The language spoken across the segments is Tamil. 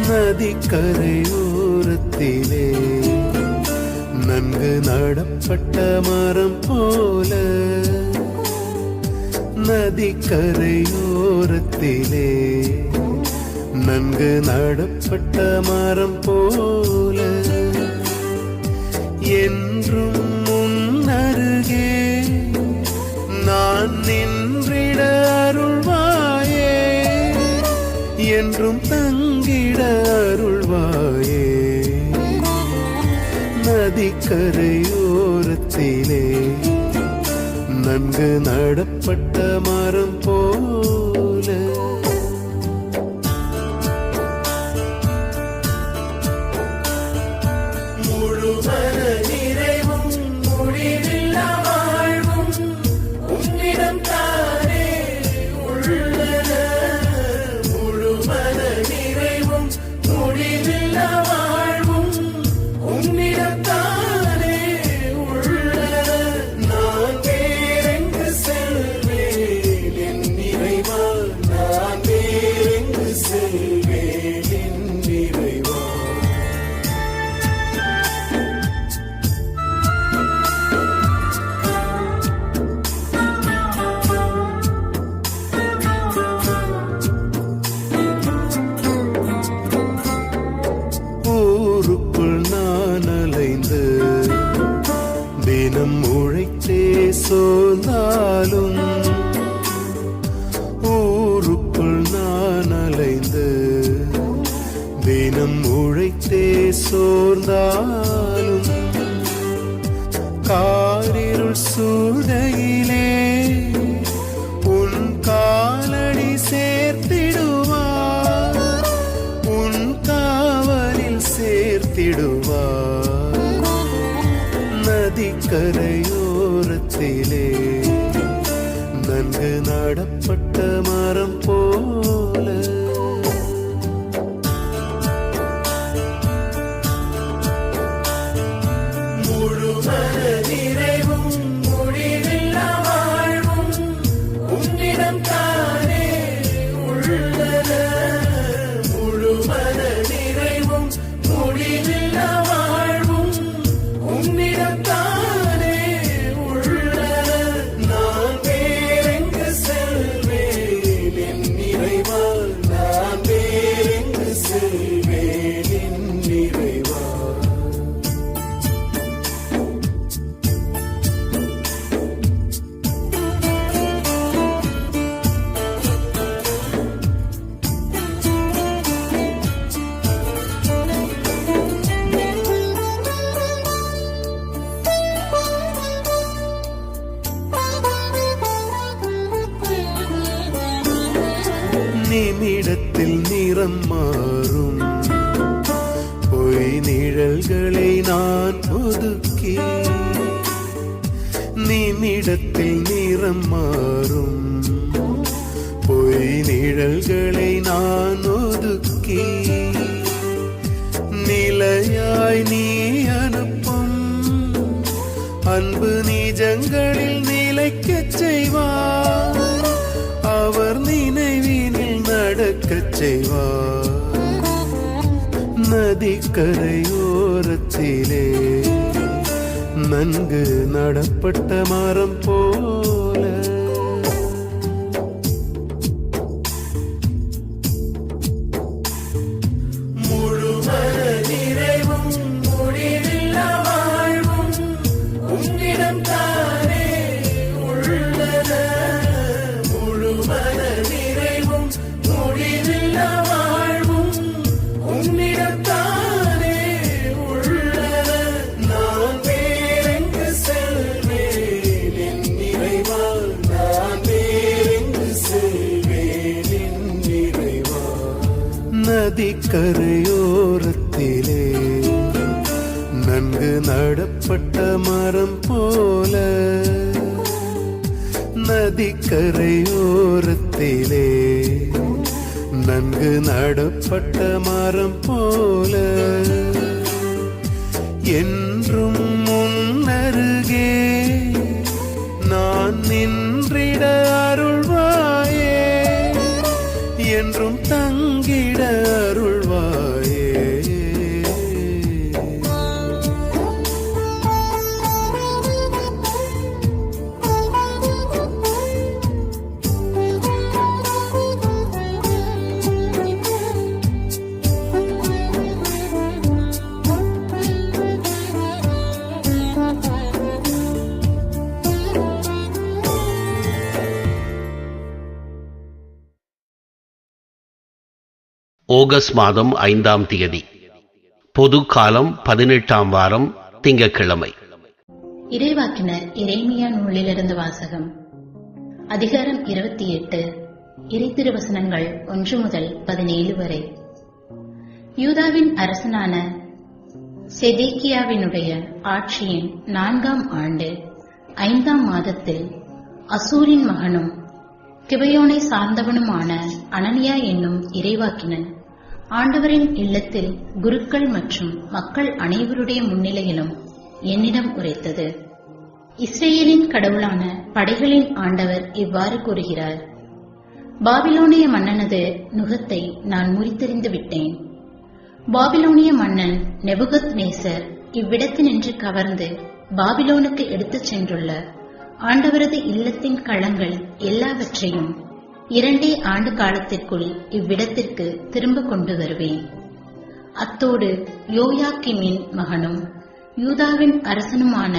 நதிக்கரையோரத்திலே நன்கு நடப்பட்ட மரம் போல, நதிக்கரையோரத்திலே நன்கு நடப்பட்ட மரம் போல, என்றும் முன்னருகே நான் நின்றிட அருள்வாயே, என்றும் தங்கிட அருள்வாயே. நதிக்கரையோரத்திலே நன்கு நடப்பட்ட மரம் போல, முழு மன நிறைவும் முடிவில்லா வாழ்வும் உன்னிடம் தானே உள்ளன. முழு மன நிறைவும் முடிவில்லா வாழ்வும் உன்னிடம் தானே உள்ளன. நான் வேறெங்கு செல்வேன் என் நிறைவா, நான் வேறெங்கு செல்வேன் என் நிறைவா. ஊருக்குள் நான் அலைந்து தினம் உழைத்தே சோர்ந்தாலும், ஊருக்குள் நான் அலைந்து தினம் உழைத்தே சோர்ந்தாலும், காரிருள் சூழ்நிலையிலே உன் காலடி சேர்த்திடுவார், உன் காவலில் சேர்த்திடுவார். நதிக்கரையோரத்திலே நன்கு நடப்பட்ட மரம் போல, முழு மன நிறைவும் முடிவில்லா வாழ்வும் உன்னிடம் தானே உள்ளன. முழு மன நிறைவும் முடிவில்லா வாழ்வும் உன்னிடம் தானே உள்ளன. நான் வேறெங்கு செல்வேன் என் நிறைவா, நான் வேறெங்கு செல்வேன் என் நிறைவா. நிமிடத்தில் நிறம் மாறும் பொய் நிழல்களை நான் ஒதுக்கி, நிமிடத்தில் நிறம் மாறும் பொய் நிழல்களை நான் ஒதுக்கி, நிலையாய் நீ அனுப்பும் அன்பு நிஜங்களில் நிலைக்கச் செய்வார், அவர் நினைவினில் நடக்கச் செய்வார். நதிக்கரையோரத்திலே நன்கு நடப்பட்ட மரம் போல, முழு மன நிறைவும் முடிவில்லா வாழ்வும் உன்னிடம் தானே உள்ளன. முழு மன நிறைவும் முடிவில்லா வாழ்வும் உன்னிடம் தானே உள்ளன. நான் வேறெங்கு செல்வேன் என் நிறைவா, நான் வேறெங்கு செல்வேன் என் நிறைவா. நதிக்கரையோரத்திலே நன்கு நடப்பட்ட மரம் போல, நதிக்கரையோரத்திலே நன்கு நடப்பட்ட மரம் போல, என்றும் முன்னருகே நான் நின்றிட அருள்வாயே, என்றும் தங்கிட அருள்வாயே. ஆகஸ்ட் மாதம் 5ஆம் தேதி, பொது காலம் 18ஆம் வாரம், திங்கட்கிழமை. இறைவாக்கினர் எரேமியா நூலிலிருந்து வாசகம். அதிகாரம் 28. இறைத்திருவசனங்கள் 1 முதல் 17 வரை. யூதாவின் அரசனான செதேக்கியாவினுடைய ஆட்சியின் 4ஆம் ஆண்டு 5ஆம் மாதத்தில் அசூரின் மகனும் கிபையோனை சார்ந்தவனுமான அனனியா என்னும் இறைவாக்கினன் ஆண்டவரின் இல்லத்தில் குருக்கள் மற்றும் மக்கள் அனைவருடைய முன்னிலையிலும் என்னிடம் உரைத்தது. இஸ்ரேலின் கடவுளான படைகளின் ஆண்டவர் இவ்வாறு கூறுகிறார்: பாபிலோனிய மன்னனது நுகத்தை நான் முறித்தெறிந்து விட்டேன். பாபிலோனிய மன்னன் நெபுகத்நேசர் இவ்விடத்தினின்று கவர்ந்து பாபிலோனுக்கு எடுத்துச் சென்றுள்ள ஆண்டவரது இல்லத்தின் களங்கள் எல்லாவற்றையும் 2 ஆண்டு காலத்திற்குள் இவ்விடத்திற்கு திரும்ப கொண்டு வருவேன். அத்தோடு யோயாக்கிமின் மகனும் யூதாவின் அரசனுமான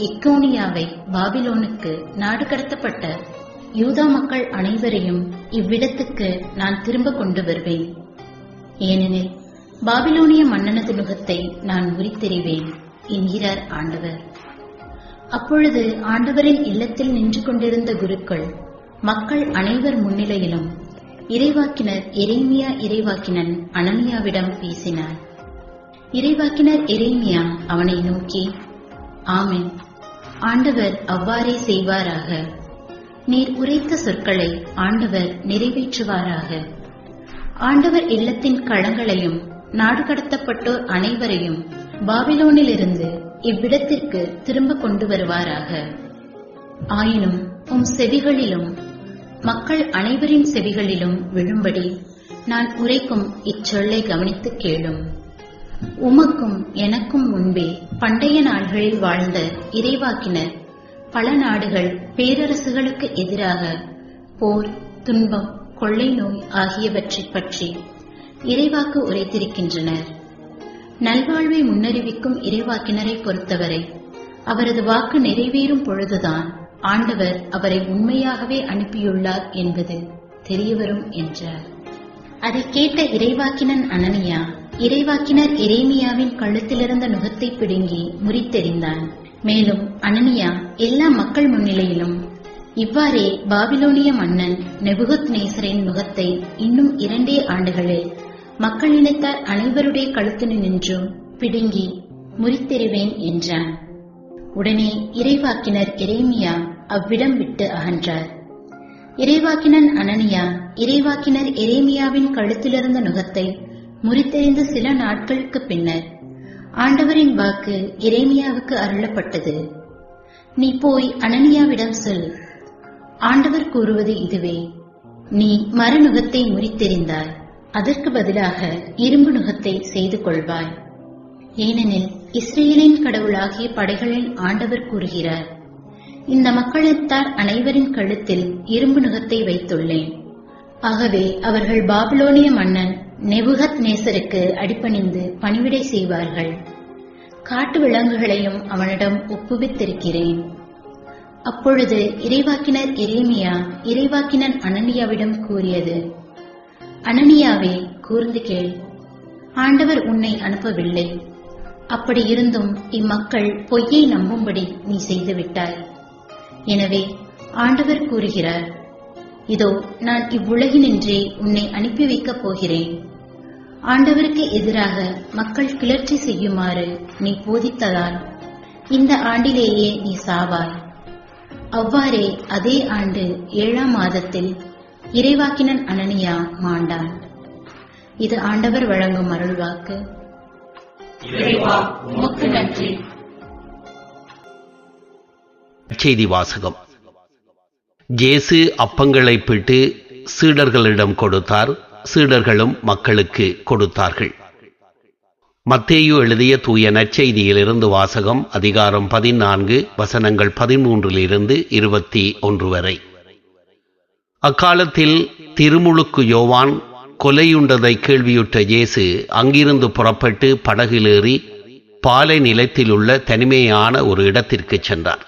எக்கோனியாவை பாபிலோனுக்கு நாடு கடத்தப்பட்ட யூதா மக்கள் அனைவரையும் இவ்விடத்துக்கு நான் திரும்ப கொண்டு வருவேன். ஏனெனில் பாபிலோனிய மன்னனது நுகத்தை நான் முறித்தெறிவேன் என்கிறார் ஆண்டவர். அப்பொழுது ஆண்டவரின் இல்லத்தில் நின்று கொண்டிருந்த குருக்கள் மக்கள் அனைவர் முன்னிலையிலும் இறைவாக்கினர் எரேமியா இறைவாக்கினன் அனனியாவிடம் பேசினார். இறைவாக்கினர் எரேமியா அவனை நோக்கி, ஆமென், ஆண்டவர் அவ்வாறே செய்வாராக. நீர் உரைத்த சொற்களை ஆண்டவர் நிறைவேற்றுவாராக. ஆண்டவர் இல்லத்தின் களங்களையும் நாடு கடத்தப்பட்டோர் அனைவரையும் பாபிலோனிலிருந்து இவ்விடத்திற்கு திரும்ப கொண்டு வருவாராக. ஆயினும் உம் செவிகளிலும் மக்கள் அனைவரின் செவிகளிலும் விழும்படி நான் உரைக்கும் இச்சொல்லை கவனித்து கேளும். உமக்கும் எனக்கும் முன்பே பண்டைய நாள்களில் வாழ்ந்த இறைவாக்கினர் பல நாடுகள் பேரரசுகளுக்கு எதிராக போர், துன்பம், கொள்ளை நோய் ஆகியவற்றை பற்றி இறைவாக்கு உரைத்திருக்கின்றனர். நல்வாழ்வை முன்னறிவிக்கும் இறைவாக்கினரை பொறுத்தவரை அவரது வாக்கு நிறைவேறும் பொழுதுதான் ஆண்டவர் அவரை உண்மையாகவே அனுப்பியுள்ளார் என்பது தெரியவரும் என்றார். அதை கேட்ட இறைவாக்கினன் அனனியா இறைவாக்கினர் எரேமியாவின் கழுத்திலிருந்த நுகத்தை பிடுங்கி முறித்தெறிந்தான். மேலும் அனனியா எல்லா மக்கள் முன்னிலையிலும், இவ்வாறே பாபிலோனிய மன்னன் நெபுகத்நேசரின் நுகத்தை இன்னும் 2 ஆண்டுகளில் மக்கள் இனத்தார் அனைவருடைய கழுத்தினின்றும் பிடுங்கி முறித்தெறிவேன் என்றான். உடனே இறைவாக்கினர் எரேமியா அவ்விடம் விட்டு அகன்றார். இறைவாக்கினன் அனனியா இறைவாக்கினர் எரேமியாவின் கழுத்திலிருந்த நுகத்தை முறித்தெறிந்த சில நாட்களுக்கு பின்னர் ஆண்டவரின் வாக்கு எரேமியாவுக்கு அருளப்பட்டது. நீ போய் அனனியாவிடம் சொல், ஆண்டவர் கூறுவது இதுவே: நீ மரநுகத்தை முறித்தெறிந்தாய், அதற்கு பதிலாக இரும்பு நுகத்தை செய்து கொள்வாய். ஏனெனில் இஸ்ரேலின் கடவுளாகிய படைகளின் ஆண்டவர் கூறுகிறார்: இந்த மக்களினத்தார் அனைவரின் கழுத்தில் இரும்பு நுகத்தை வைத்துள்ளேன். ஆகவே அவர்கள் பாபிலோனிய மன்னன் நெபுகத்நேசருக்கு அடிபணிந்து பணிவிடை செய்வார்கள். காட்டு விலங்குகளையும் அவனிடம் ஒப்புவித்திருக்கிறேன். அப்பொழுது இறைவாக்கினர் எரேமியா இறைவாக்கினன் அனனியாவிடம் கூறியது: அனனியாவே, கூர்ந்து கேள். ஆண்டவர் உன்னை அனுப்பவில்லை. அப்படி இருந்தும் இம்மக்கள் பொய்யை நம்பும்படி நீ செய்துவிட்டாய். எனவே ஆண்டவர் கூறுகிறார்: இதோ நான் இவ்வுலகினின்றே உன்னை அனுப்பி வைக்கப் போகிறேன். ஆண்டவருக்கு எதிராக மக்கள் கிளர்ச்சி செய்யுமாறு நீ போதித்ததால் இந்த ஆண்டிலேயே நீ சாவாய். அவ்வாறே அதே ஆண்டு 7ஆம் மாதத்தில் இறைவாக்கினன் அனனியா மாண்டான். இது ஆண்டவர் வழங்கும் அருள்வாக்கு. நன்றி. செய்தி வாசகம். இயேசு அப்பங்களை பிட்டு சீடர்களிடம் கொடுத்தார். சீடர்களும் மக்களுக்கு கொடுத்தார்கள். மத்தேயு எழுதிய தூய நற்செய்தியிலிருந்து வாசகம். அதிகாரம் 14, வசனங்கள் 13 - 21 வரை. அக்காலத்தில் திருமுழுக்கு யோவான் கொலையுண்டதை கேள்வியுற்ற இயேசு அங்கிருந்து புறப்பட்டு படகிலேறி பாலை நிலத்தில் உள்ள தனிமையான ஒரு இடத்திற்கு சென்றார்.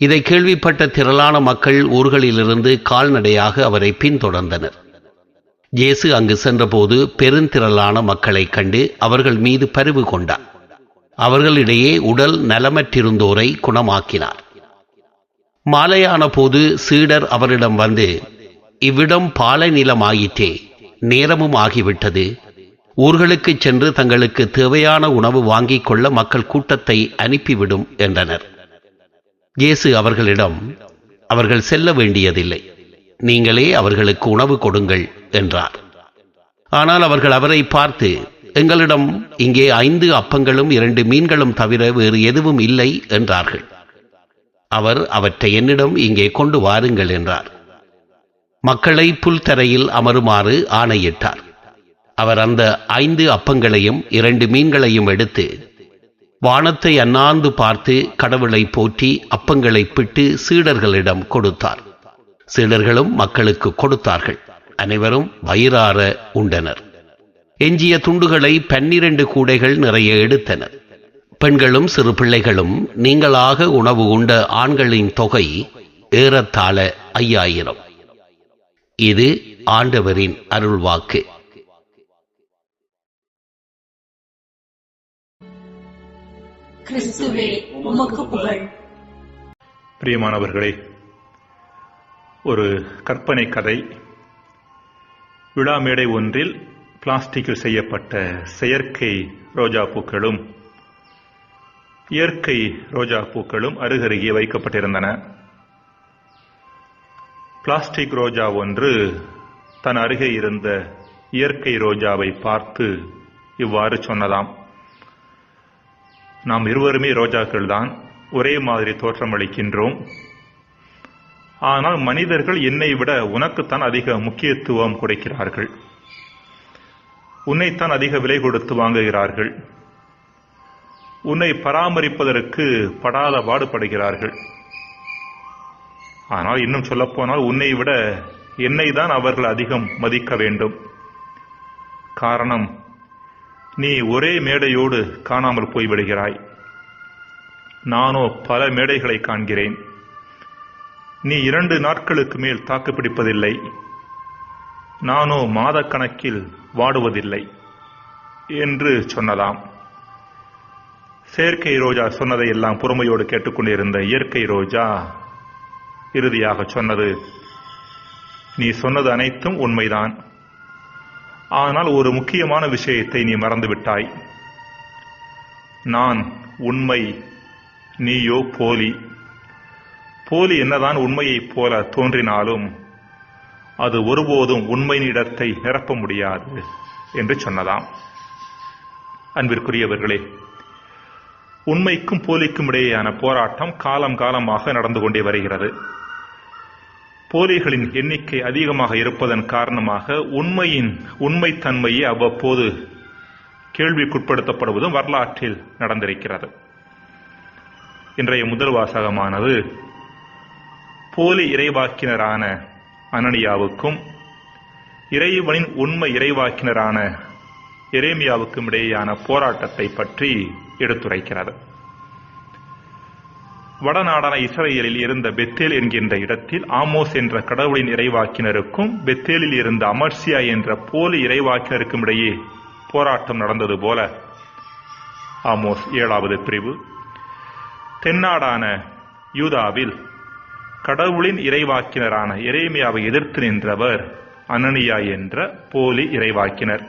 இதை கேள்விப்பட்ட திரளான மக்கள் ஊர்களிலிருந்து கால்நடையாக அவரை பின்தொடர்ந்தனர். இயேசு அங்கு சென்றபோது பெருந்திரளான மக்களைக் கண்டு அவர்கள் மீது பரிவு கொண்டார். அவர்களிடையே உடல் நலமற்றிருந்தோரை குணமாக்கினார். மாலையான போது சீடர் அவரிடம் வந்து, இவ்விடம் பாலை நிலமாயிற்றே, நேரமும் ஆகிவிட்டது. ஊர்களுக்குச் சென்று தங்களுக்கு தேவையான உணவு வாங்கிக் கொள்ள மக்கள் கூட்டத்தை அனுப்பிவிடும் என்றனர். இயேசு அவர்களிடம், அவர்கள் செல்ல வேண்டியதில்லை, நீங்களே அவர்களுக்கு உணவு கொடுங்கள் என்றார். ஆனால் அவர்கள் அவரை பார்த்து, எங்களிடம் இங்கே 5 அப்பங்களும் 2 மீன்களும் தவிர வேறு எதுவும் இல்லை என்றார்கள். அவர் அவற்றை என்னிடம் இங்கே கொண்டு வாருங்கள் என்றார். மக்களை புல்தரையில் அமருமாறு ஆணையிட்டார். அவர் அந்த 5 அப்பங்களையும் 2 மீன்களையும் எடுத்து வானத்தை அண்ணாந்து பார்த்து கடவுளை போற்றி அப்பங்களை பிட்டு சீடர்களிடம் கொடுத்தார். சீடர்களும் மக்களுக்கு கொடுத்தார்கள். அனைவரும் வயிறார உண்டனர். எஞ்சிய துண்டுகளை 12 கூடைகள் நிறைய எடுத்தனர். பெண்களும் சிறு பிள்ளைகளும் நீங்களாக உணவு உண்ட ஆண்களின் தொகை ஏறத்தாழ 5000. இது ஆண்டவரின் அருள்வாக்கு. கிறிஸ்துவே உமக்கு புகழ். பிரியமானவர்களே, ஒரு கற்பனை கதை. விழா மேடை ஒன்றில் பிளாஸ்டிக்கில் செய்யப்பட்ட செயற்கை ரோஜா பூக்களும் இயற்கை ரோஜா பூக்களும் அருகருகே வைக்கப்பட்டிருந்தன. பிளாஸ்டிக் ரோஜா ஒன்று தன் அருகே இருந்த இயற்கை ரோஜாவை பார்த்து இவ்வாறு சொன்னதாம், நாம் இருவருமே ரோஜாக்கள் தான், ஒரே மாதிரி தோற்றமளிக்கின்றோம். ஆனால் மனிதர்கள் என்னை விட உனக்குத்தான் அதிக முக்கியத்துவம் கொடுக்கிறார்கள், உன்னைத்தான் அதிக விலை கொடுத்து வாங்குகிறார்கள், உன்னை பராமரிப்பதற்கு படாத பாடுபடுகிறார்கள். ஆனால் இன்னும் சொல்லப்போனால் உன்னை விட என்னை தான் அவர்கள் அதிகம் மதிக்க வேண்டும். காரணம், நீ ஒரே மேடையோடு காணாமல் போய்விடுகிறாய், நானோ பல மேடைகளை காண்கிறேன். நீ 2 நாட்களுக்கு மேல் தாக்கு பிடிப்பதில்லை, நானோ மாதக்கணக்கில் வாடுவதில்லை என்று சொன்னதாம். செயற்கை ரோஜா சொன்னதை எல்லாம் பொறுமையோடு கேட்டுக்கொண்டிருந்த இயற்கை ரோஜா இறுதியாக சொன்னது, நீ சொன்னது அனைத்தும் உண்மைதான், ஆனால் ஒரு முக்கியமான விஷயத்தை நீ மறந்துவிட்டாய். நான் உண்மை, நீயோ போலி. போலி என்னதான் உண்மையைப் போல தோன்றினாலும் அது ஒருபோதும் உண்மையின் இடத்தை நிரப்ப முடியாது என்று சொன்னதாம். அன்பிற்குரியவர்களே, உண்மைக்கும் போலிக்கும் இடையேயான போராட்டம் காலம் காலமாக நடந்து கொண்டே வருகிறது. போலிகளின் எண்ணிக்கை அதிகமாக இருப்பதன் காரணமாக உண்மைத்தன்மையை அவ்வப்போது கேள்விக்குட்படுத்தப்படுவதும் வரலாற்றில் நடந்திருக்கிறது. இன்றைய முதல் வாசகமானது போலி இறைவாக்கினரான அனனியாவுக்கும் இறைவனின் உண்மை இறைவாக்கினரான எரேமியாவுக்கும் இடையேயான போராட்டத்தை பற்றி எடுத்துரைக்கிறது. வடநாடான இஸ்ரேலில் இருந்த பெத்தேல் என்கின்ற இடத்தில் ஆமோஸ் என்ற கடவுளின் இறைவாக்கினருக்கும் பெத்தேலில் இருந்த அமர்சியா என்ற போலி இறைவாக்கினருக்கும் இடையே போராட்டம் நடந்தது போல ஆமோஸ் 7வது பிரிவு தென்னாடான யூதாவில் கடவுளின் இறைவாக்கினரான எரேமியாவை எதிர்த்து நின்றவர் அனனியா என்ற போலி இறைவாக்கினர்.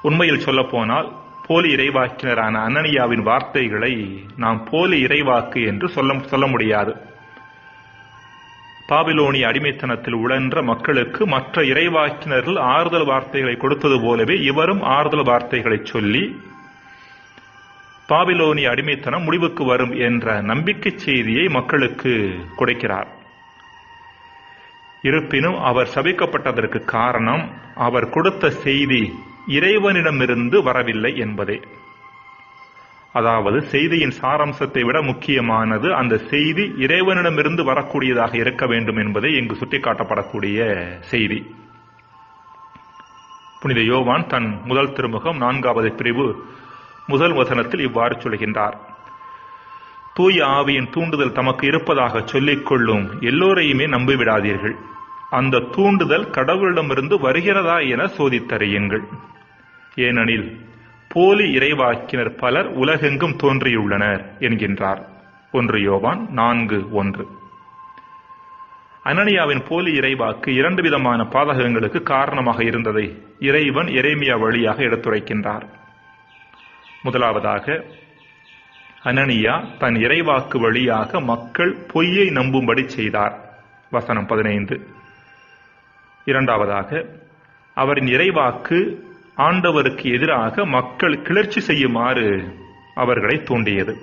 உண்மையில் சொல்லப்போனால் போலி இறைவாக்கினரான அனனியாவின் வார்த்தைகளை நாம் போலி இறைவாக்கு என்று சொல்ல முடியாது. பாபிலோனிய அடிமைத்தனத்தில் உழன்ற மக்களுக்கு மற்ற இறைவாக்கினர்கள் ஆறுதல் வார்த்தைகளை கொடுத்தது போலவே இவரும் ஆறுதல் வார்த்தைகளை சொல்லி பாபிலோனிய அடிமைத்தனம் முடிவுக்கு வரும் என்ற நம்பிக்கை செய்தியை மக்களுக்கு கொடுக்கிறார். இருப்பினும் அவர் சபிக்கப்பட்டதற்கு காரணம் அவர் கொடுத்த செய்தி இறைவனிடமிருந்து வரவில்லை என்பதே. அதாவது செய்தியின் சாராம்சத்தை விட முக்கியமானது அந்த செய்தி இறைவனிடமிருந்து வரக்கூடியதாக இருக்க வேண்டும் என்பதை இங்கு சுட்டிக்காட்டப்படக்கூடிய செய்தி. புனித யோவான் தன் முதல் திருமுகம் 4வது பிரிவு முதல் வசனத்தில் இவ்வாறு சொல்கின்றார், தூய ஆவியின் தூண்டுதல் தமக்கு இருப்பதாக சொல்லிக் கொள்ளும் எல்லோரையுமே நம்பிவிடாதீர்கள். அந்த தூண்டுதல் கடவுளிடமிருந்து வருகிறதா என சோதித்தறியுங்கள். ஏனெனில் போலி இறைவாக்கினர் பலர் உலகெங்கும் தோன்றியுள்ளனர் என்கின்றார் 1 யோவான் 4:1. அனனியாவின் போலி இறைவாக்கு 2 விதமான பாதகங்களுக்கு காரணமாக இருந்ததை இறைவன் எரேமியா வழியாக எடுத்துரைக்கின்றார். முதலாவதாக, அனனியா தன் இறைவாக்கு வழியாக மக்கள் பொய்யை நம்பும்படி செய்தார். வசனம் 15. இரண்டாவதாக, அவரின் இறைவாக்கு ஆண்டவருக்கு எதிராக மக்கள் கிளர்ச்சி செய்யுமாறு அவர்களை தூண்டியது.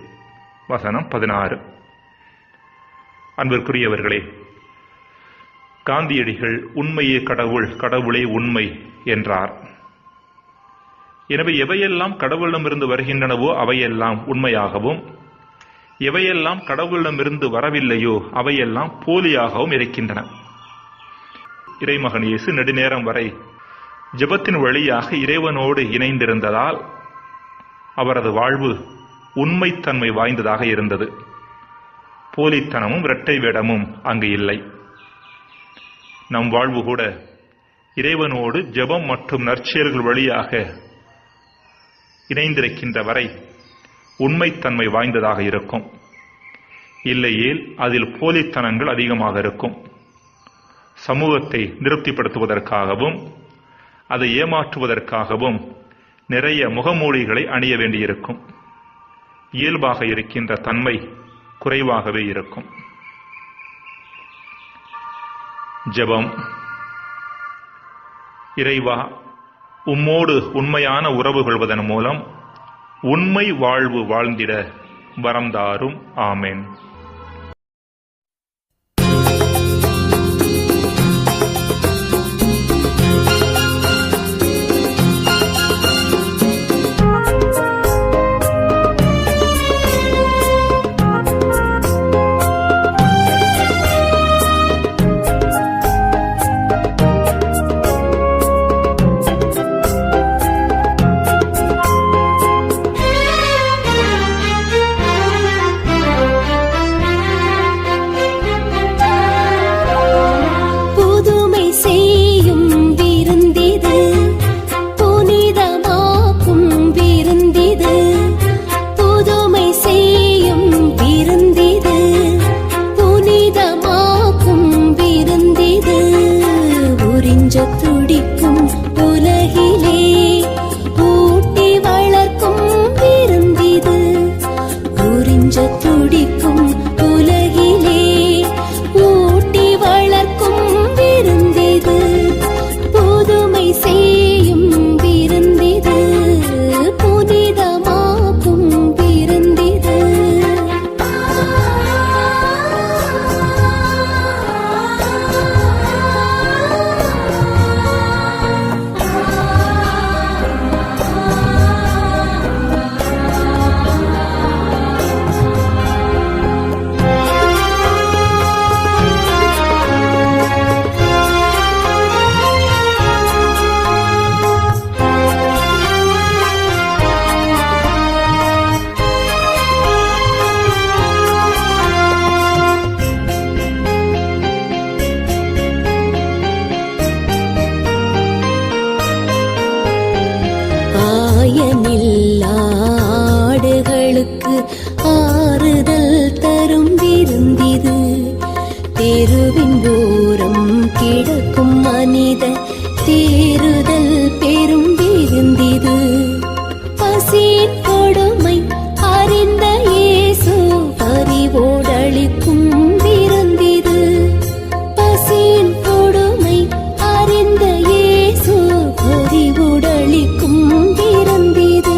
வசனம் 16. அன்பிற்குரியவர்களே, காந்தியடிகள் உண்மையே கடவுள், கடவுளே உண்மை என்றார். எனவே எவையெல்லாம் கடவுளிடமிருந்து வருகின்றனவோ அவையெல்லாம் உண்மையாகவும், எவையெல்லாம் கடவுளிடமிருந்து வரவில்லையோ அவையெல்லாம் போலியாகவும் இருக்கின்றன. இறைமகன் இயேசு நெடுநேரம் வரை ஜெபத்தின் வழியாக இறைவனோடு இணைந்திருந்ததால் அவரது வாழ்வு உண்மைத்தன்மை வாய்ந்ததாக இருந்தது. போலித்தனமும் இரட்டை வேடமும் அங்கு இல்லை. நம் வாழ்வு கூட இறைவனோடு ஜெபம் மற்றும் நற்செயல்கள் வழியாக இணைந்திருக்கின்ற வரை உண்மைத்தன்மை வாய்ந்ததாக இருக்கும். இல்லையேல் அதில் போலித்தனங்கள் அதிகமாக இருக்கும். சமூகத்தை திருப்திப்படுத்துவதற்காகவும் அதை ஏமாற்றுவதற்காகவும் நிறைய முகமூடிகளை அணிய வேண்டியிருக்கும். இயல்பாக இருக்கின்ற தன்மை குறைவாகவே இருக்கும். ஜெபம். இறைவா, உம்மோடு உண்மையான உறவு கொள்வதன் மூலம் உண்மை வாழ்வு வாழ்ந்திட வரம் தாரும். ஆமென். ஆடுகளுக்கு ஆறுதல் தரும் விருந்திது. தெருவின் ஓரம் கிடக்கும் மனித தேறுதல் பெரும் விருந்திது. பசியின் கொடுமை அறிந்த இயேசு பரிவோடளிக்கும் விருந்திது. பசியின் கொடுமை அறிந்த இயேசு பரிவோடளிக்கும் விருந்திது.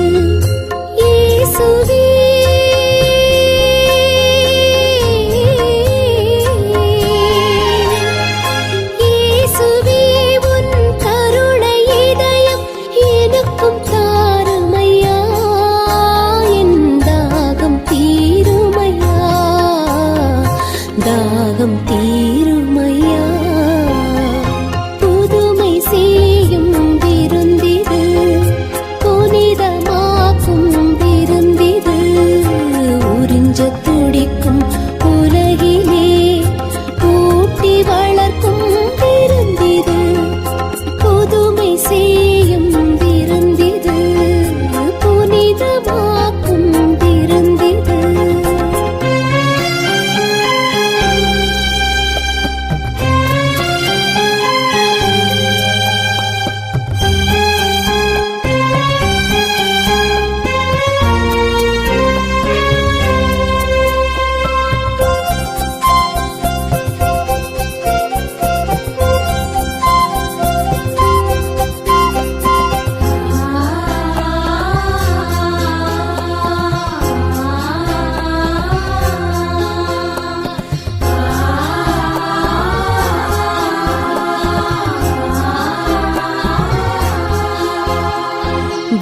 செய்யும் விருந்திது புனிதமாக்கும் விருந்திது.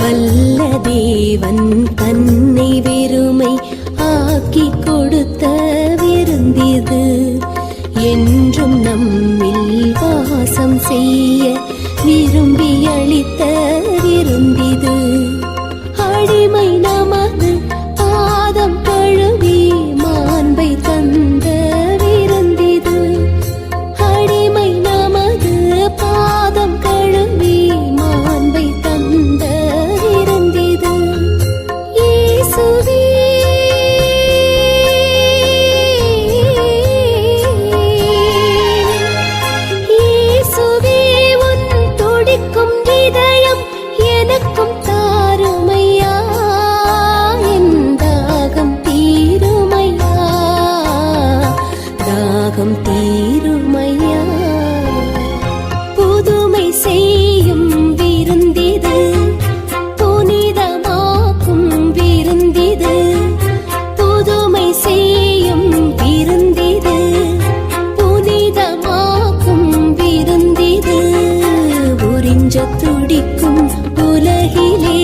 வல்ல தேவன் தன்னை வெறுமை ஆக்கி கொடுத்த விருந்திது. என்றும் நம்மில் வாசம் செய்ய விரும்பி அளித்த விருந்திது. அடிமை நமது பாதம் கழுவி மாண்பை தந்த விருந்திது. அடிமை நமது பாதம் கழுவி மாண்பை தந்த விருந்திது. இயேசுவே இயேசுவே உன் துடிக்கும் இதயம் எனக்கும் தாருமையா. என் தாகம் தீருமையா, தாகம் தீருமையா. புதுமை செய்யும் விருந்திது புனிதமாக்கும் விருந்திது. புதுமை செய்யும் விருந்திது புனிதமாக்கும் விருந்திது. உறிஞ்ச துடிக்கும் உலகிலே